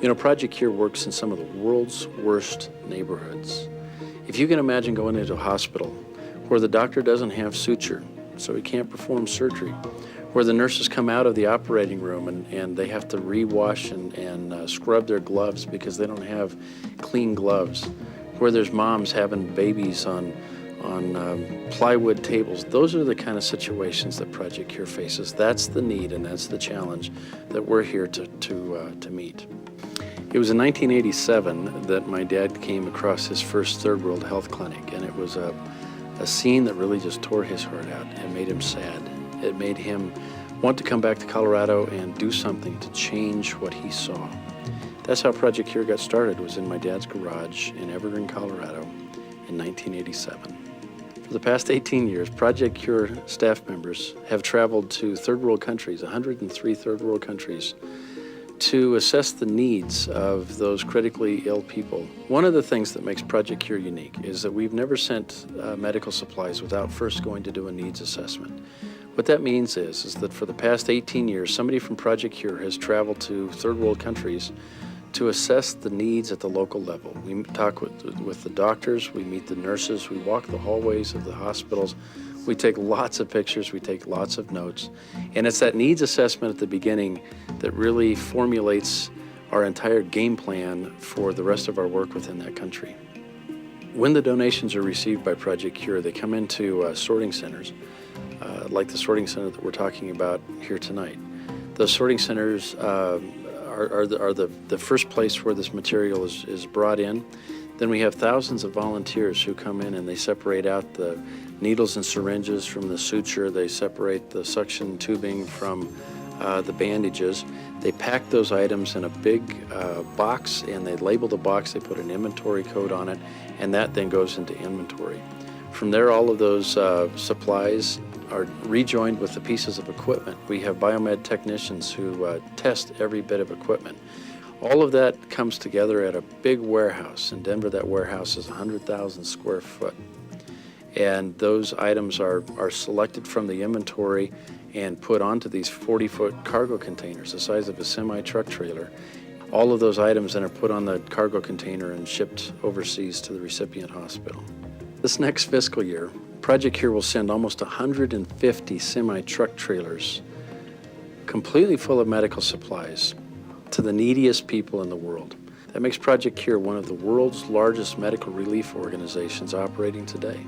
You know, Project Cure works in some of the world's worst neighborhoods. If you can imagine going into a hospital where the doctor doesn't have suture, so he can't perform surgery, where the nurses come out of the operating room and they have to rewash and scrub their gloves because they don't have clean gloves, where there's moms having babies on plywood tables. Those are the kind of situations that Project Cure faces. That's the need and that's the challenge that we're here to meet. It was in 1987 that my dad came across his first third world health clinic, and it was a scene that really just tore his heart out and made him sad. It made him want to come back to Colorado and do something to change what he saw. That's how Project Cure got started, was in my dad's garage in Evergreen, Colorado in 1987. For the past 18 years, Project Cure staff members have traveled to third world countries, 103 third world countries, to assess the needs of those critically ill people. One of the things that makes Project Cure unique is that we've never sent medical supplies without first going to do a needs assessment. What that means is that for the past 18 years, somebody from Project Cure has traveled to third world countries to assess the needs at the local level. We talk with the doctors, we meet the nurses, we walk the hallways of the hospitals, we take lots of pictures, we take lots of notes, and it's that needs assessment at the beginning that really formulates our entire game plan for the rest of our work within that country. When the donations are received by Project Cure, they come into sorting centers, like the sorting center that we're talking about here tonight. Those sorting centers are the first place where this material is brought in. Then we have thousands of volunteers who come in and they separate out the needles and syringes from the suture. They separate the suction tubing from the bandages. They pack those items in a big box and they label the box. They put an inventory code on it, and that then goes into inventory. From there, all of those supplies are rejoined with the pieces of equipment. We have biomed technicians who test every bit of equipment. All of that comes together at a big warehouse. In Denver, that warehouse is 100,000 square foot. And those items are selected from the inventory and put onto these 40-foot cargo containers, the size of a semi-truck trailer. All of those items then are put on the cargo container and shipped overseas to the recipient hospital. This next fiscal year, Project Cure will send almost 150 semi-truck trailers completely full of medical supplies to the neediest people in the world. That makes Project Cure one of the world's largest medical relief organizations operating today.